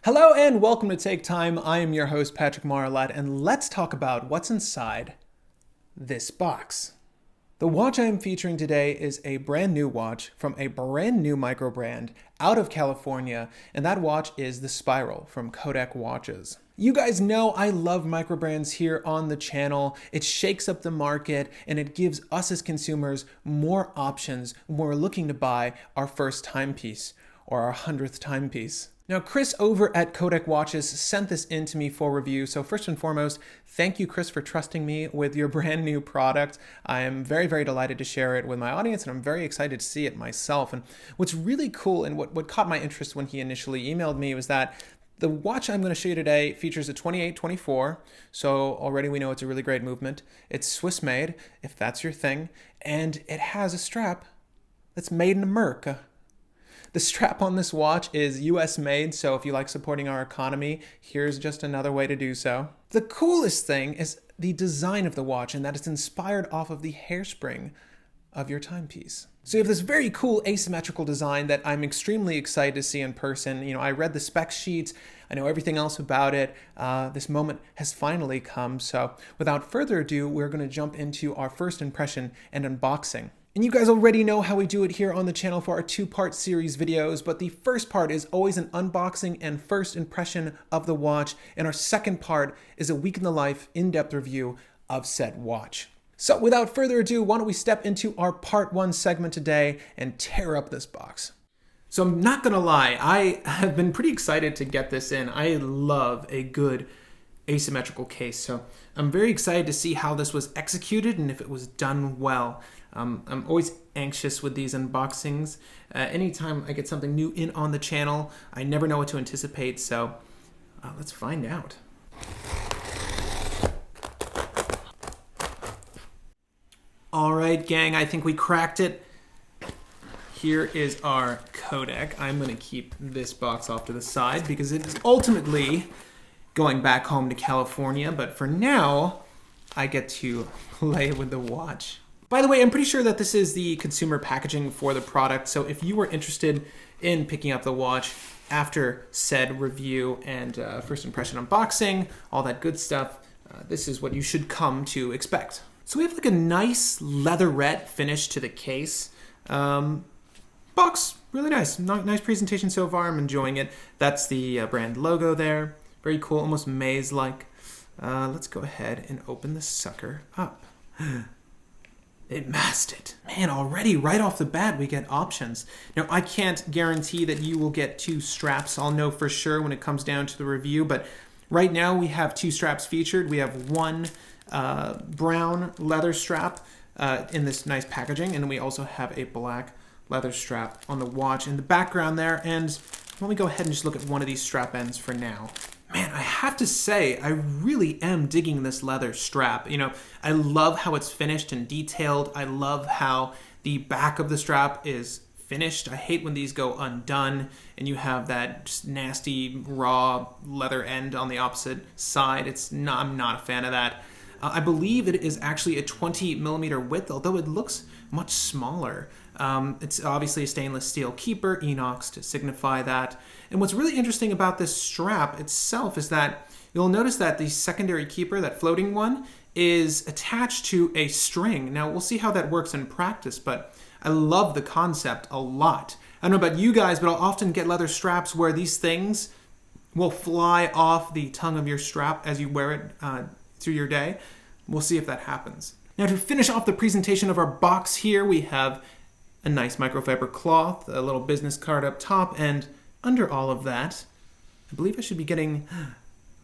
Hello and welcome to Take Time. I am your host, Patrick Marlatt, and let's talk about what's inside this box. The watch I am featuring today is a brand new watch from a brand new micro brand out of California, and that watch is the Spiral from Codek watches. You guys know I love micro brands here on the channel. It shakes up the market and it gives us as consumers more options when we're looking to buy our first timepiece or our 100th timepiece. Now, Chris over at Codek Watches sent this in to me for review. So first and foremost, thank you, Chris, for trusting me with your brand new product. I am very, very delighted to share it with my audience, and I'm very excited to see it myself. And what's really cool and what caught my interest when he initially emailed me was that the watch I'm going to show you today features a 28-24, so already we know it's a really great movement. It's Swiss made, if that's your thing, and it has a strap that's made in America. The strap on this watch is US made, so if you like supporting our economy, here's just another way to do so. The coolest thing is the design of the watch, and that it's inspired off of the hairspring of your timepiece. So you have this very cool asymmetrical design that I'm extremely excited to see in person. You know, I read the spec sheets, I know everything else about it. This moment has finally come, so without further ado, we're going to jump into our first impression and unboxing. And you guys already know how we do it here on the channel for our two-part series videos, but the first part is always an unboxing and first impression of the watch, and our second part is a week in the life in-depth review of said watch. So without further ado, why don't we step into our part one segment today and tear up this box. So I'm not gonna lie, I have been pretty excited to get this in. I love a good asymmetrical case, so I'm very excited to see how this was executed and if it was done well. I'm always anxious with these unboxings. Anytime I get something new in on the channel, I never know what to anticipate, so let's find out. All right, gang, I think we cracked it. Here is our Codek. I'm gonna keep this box off to the side because it is ultimately going back home to California, but for now, I get to play with the watch. By the way, I'm pretty sure that this is the consumer packaging for the product, so if you were interested in picking up the watch after said review and first impression unboxing, all that good stuff, this is what you should come to expect. So we have like a nice leatherette finish to the case. Box, really nice. Nice presentation so far, I'm enjoying it. That's the brand logo there. Very cool, almost maze-like. Let's go ahead and open this sucker up. It masked it. Man, already right off the bat we get options. Now, I can't guarantee that you will get two straps. I'll know for sure when it comes down to the review, but right now we have two straps featured. We have one brown leather strap in this nice packaging, and then we also have a black leather strap on the watch in the background there. And let me go ahead and just look at one of these strap ends for now. Man, I have to say, I really am digging this leather strap. You know, I love how it's finished and detailed. I love how the back of the strap is finished. I hate when these go undone and you have that just nasty, raw leather end on the opposite side. I'm not a fan of that. I believe it is actually a 20 millimeter width, although it looks much smaller. It's obviously a stainless steel keeper, inox to signify that. And what's really interesting about this strap itself is that you'll notice that the secondary keeper, that floating one, is attached to a string. Now, we'll see how that works in practice, but I love the concept a lot. I don't know about you guys, but I'll often get leather straps where these things will fly off the tongue of your strap as you wear it through your day. We'll see if that happens. Now, to finish off the presentation of our box here, we have a nice microfiber cloth, a little business card up top, and under all of that, I believe I should be getting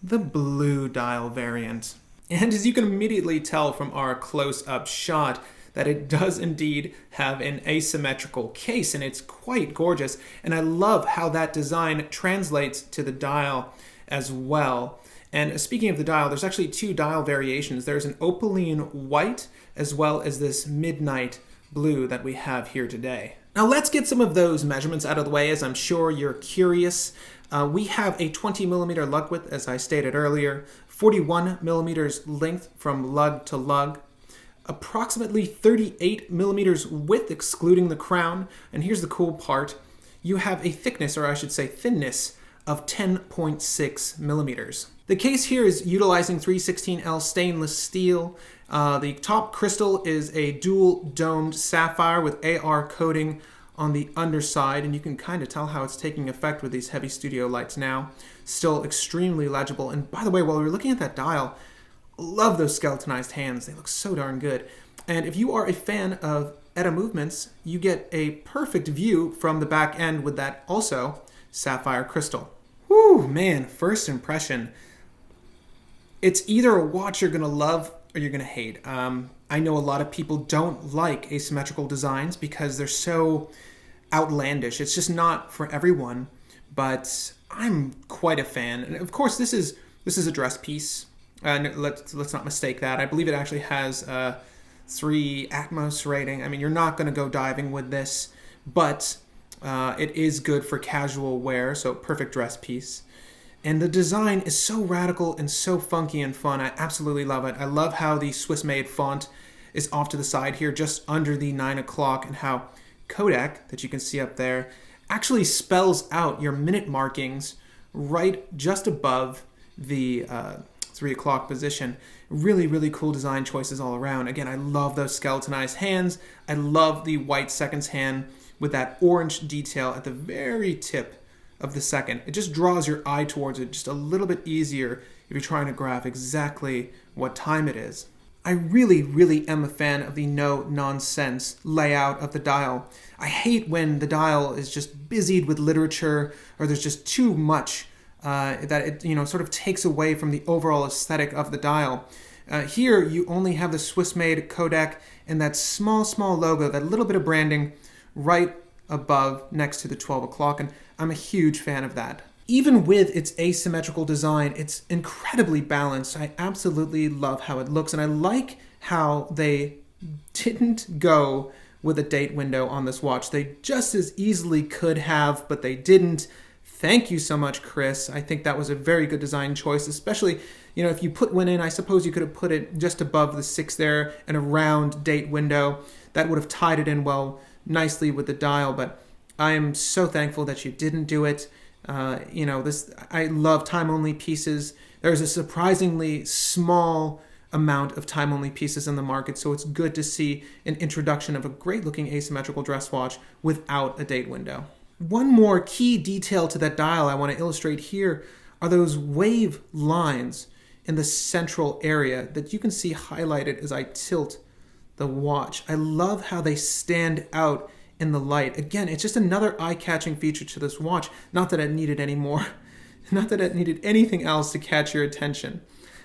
the blue dial variant. And as you can immediately tell from our close-up shot, that it does indeed have an asymmetrical case, and it's quite gorgeous. And I love how that design translates to the dial as well. And speaking of the dial, there's actually two dial variations. There's an opaline white as well as this midnight blue that we have here today. Now let's get some of those measurements out of the way, as I'm sure you're curious. We have a 20 millimeter lug width, as I stated earlier, 41 millimeters length from lug to lug, approximately 38 millimeters width excluding the crown. And here's the cool part. You have a thickness, or I should say thinness, of 10.6 millimeters. The case here is utilizing 316L stainless steel. The top crystal is a dual domed sapphire with AR coating on the underside, and you can kind of tell how it's taking effect with these heavy studio lights now. Still extremely legible. And by the way, while we were looking at that dial, love those skeletonized hands. They look so darn good. And if you are a fan of ETA movements, you get a perfect view from the back end with that also sapphire crystal. Whew, man, first impression. It's either a watch you're going to love or you're going to hate. I know a lot of people don't like asymmetrical designs because they're so outlandish. It's just not for everyone, but I'm quite a fan. And of course, this is a dress piece. Let's not mistake that. I believe it actually has a 3 Atmos rating. I mean, you're not going to go diving with this, but it is good for casual wear, so perfect dress piece. And the design is so radical and so funky and fun. I absolutely love it. I love how the Swiss-made font is off to the side here, just under the 9 o'clock, and how Codek, that you can see up there, actually spells out your minute markings right just above the 3 o'clock position. Really, really cool design choices all around. Again, I love those skeletonized hands. I love the white seconds hand with that orange detail at the very tip of the second. It just draws your eye towards it just a little bit easier if you're trying to graph exactly what time it is. I really, really am a fan of the no-nonsense layout of the dial. I hate when the dial is just busied with literature or there's just too much that it sort of takes away from the overall aesthetic of the dial. Here, you only have the Swiss-made Codek and that small logo, that little bit of branding right above next to the 12 o'clock, and I'm a huge fan of that. Even with its asymmetrical design, it's incredibly balanced. I absolutely love how it looks, and I like how they didn't go with a date window on this watch. They just as easily could have, but they didn't. Thank you so much, Chris. I think that was a very good design choice, especially, if you put one in, I suppose you could have put it just above the 6 there and a round date window. That would have tied it in nicely with the dial, but I am so thankful that you didn't do it. I love time-only pieces. There's a surprisingly small amount of time-only pieces in the market, so it's good to see an introduction of a great-looking asymmetrical dress watch without a date window. One more key detail to that dial I want to illustrate here are those wave lines in the central area that you can see highlighted as I tilt the watch. I love how they stand out in the light. Again, it's just another eye-catching feature to this watch. Not that it needed any more. Not that it needed anything else to catch your attention.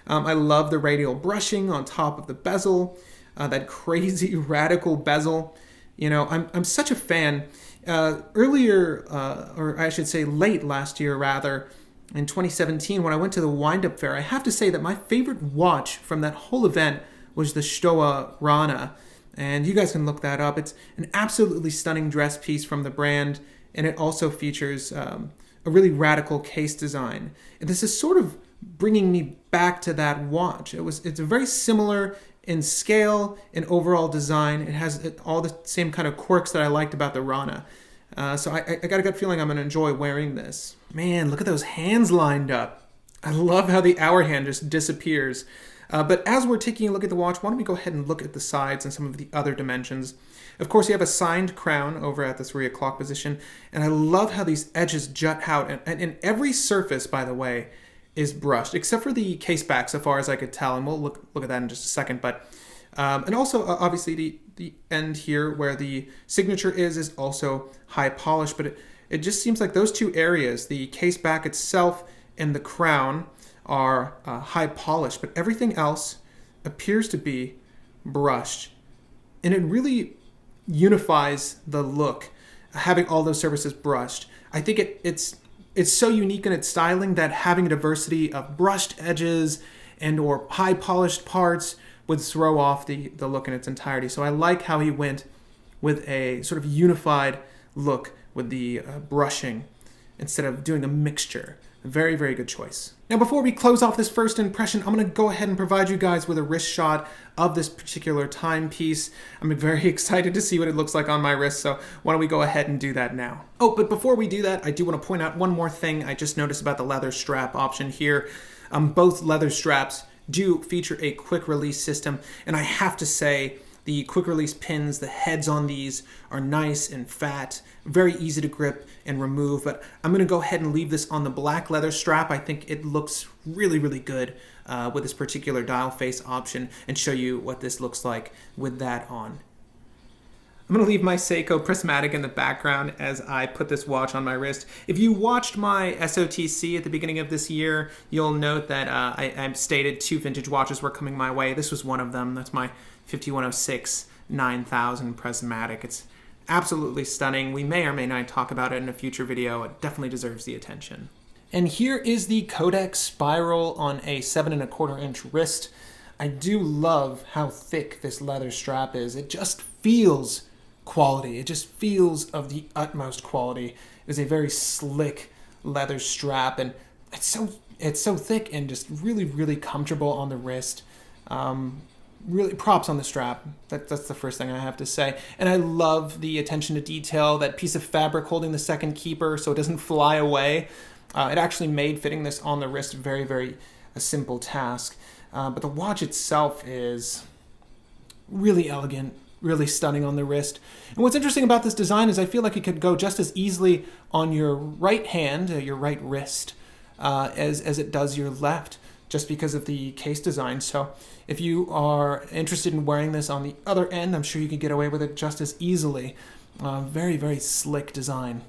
I love the radial brushing on top of the bezel, that crazy radical bezel. I'm such a fan. Earlier, or I should say late last year rather, in 2017, when I went to the wind-up fair, I have to say that my favorite watch from that whole event was the Stoa Rana. And you guys can look that up. It's an absolutely stunning dress piece from the brand, and it also features a really radical case design. And this is sort of bringing me back to that watch. It's very similar in scale and overall design. It has all the same kind of quirks that I liked about the Rana. So I got a good feeling I'm going to enjoy wearing this. Man, look at those hands lined up. I love how the hour hand just disappears. But as we're taking a look at the watch, why don't we go ahead and look at the sides and some of the other dimensions. Of course, you have a signed crown over at the 3 o'clock position, and I love how these edges jut out. And every surface, by the way, is brushed, except for the case back, so far as I could tell, and we'll look at that in just a second. But and also, obviously, the end here where the signature is also high polished, but it just seems like those two areas, the case back itself and the crown, are high polished, but everything else appears to be brushed. And it really unifies the look, having all those surfaces brushed. I think it's so unique in its styling that having a diversity of brushed edges and or high polished parts would throw off the look in its entirety. So I like how he went with a sort of unified look with the brushing instead of doing a mixture Very, very good choice. Now, before we close off this first impression, I'm going to go ahead and provide you guys with a wrist shot of this particular timepiece. I'm very excited to see what it looks like on my wrist, so why don't we go ahead and do that now. Oh, but before we do that, I do want to point out one more thing I just noticed about the leather strap option here. Both leather straps do feature a quick release system, and I have to say, the quick release pins, the heads on these are nice and fat, very easy to grip and remove, but I'm going to go ahead and leave this on the black leather strap. I think it looks really, really good with this particular dial face option, and show you what this looks like with that on. I'm going to leave my Seiko Prismatic in the background as I put this watch on my wrist. If you watched my SOTC at the beginning of this year, you'll note that I stated 2 vintage watches were coming my way. This was one of them. That's my 5106 9000 Prismatic. It's absolutely stunning. We may or may not talk about it in a future video. It definitely deserves the attention. And here is the Codek Spiral on a 7¼ inch wrist. I do love how thick this leather strap is. It just feels quality. It just feels of the utmost quality. It is a very slick leather strap, and it's so thick and just really, really comfortable on the wrist. Really props on the strap. That's the first thing I have to say. And I love the attention to detail, that piece of fabric holding the second keeper so it doesn't fly away. It actually made fitting this on the wrist very, very a simple task. But the watch itself is really elegant, really stunning on the wrist. And what's interesting about this design is I feel like it could go just as easily on your right hand, your right wrist, as it does your left, just because of the case design. So if you are interested in wearing this on the other end, I'm sure you can get away with it just as easily. Very, very slick design.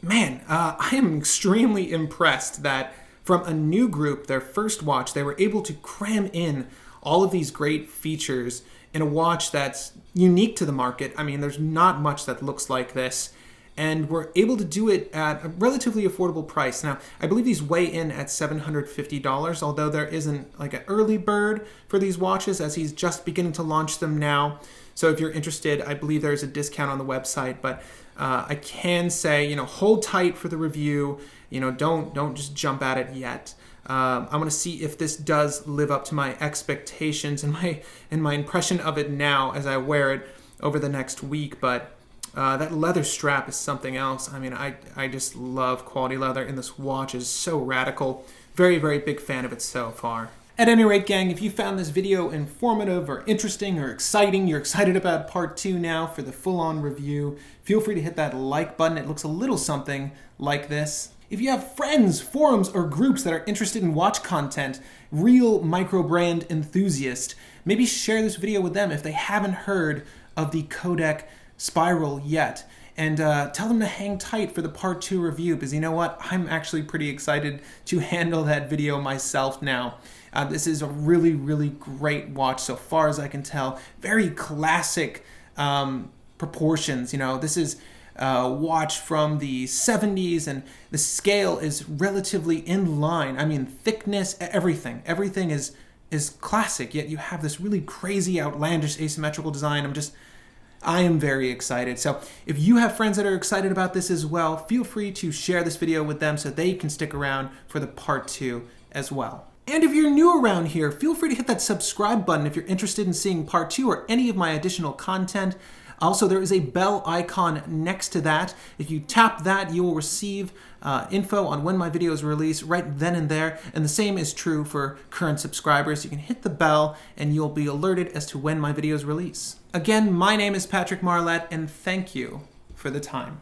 Man, I am extremely impressed that from a new group, their first watch, they were able to cram in all of these great features in a watch that's unique to the market. I mean, there's not much that looks like this. And we're able to do it at a relatively affordable price. Now, I believe these weigh in at $750, although there isn't like an early bird for these watches, as he's just beginning to launch them now. So if you're interested, I believe there's a discount on the website, but I can say, hold tight for the review. Don't just jump at it yet. I want to see if this does live up to my expectations and my impression of it now as I wear it over the next week. But that leather strap is something else. I mean, I just love quality leather, and this watch is so radical. Very, very big fan of it so far. At any rate, gang, if you found this video informative or interesting or exciting, you're excited about part 2 now for the full-on review, feel free to hit that like button. It looks a little something like this. If you have friends, forums, or groups that are interested in watch content, real micro-brand enthusiasts, maybe share this video with them if they haven't heard of the Codek Spiral yet. And tell them to hang tight for the part 2 review, because you know what? I'm actually pretty excited to handle that video myself now. This is a really, really great watch so far as I can tell. Very classic proportions. This is a watch from the 70s, and the scale is relatively in line. I mean, thickness, everything. Everything is classic, yet you have this really crazy, outlandish, asymmetrical design. I am very excited. So if you have friends that are excited about this as well, feel free to share this video with them so they can stick around for the part 2 as well. And if you're new around here, feel free to hit that subscribe button if you're interested in seeing part 2 or any of my additional content. Also, there is a bell icon next to that. If you tap that, you will receive info on when my videos release right then and there. And the same is true for current subscribers. You can hit the bell and you'll be alerted as to when my videos release. Again, my name is Patrick Marlette, and thank you for the time.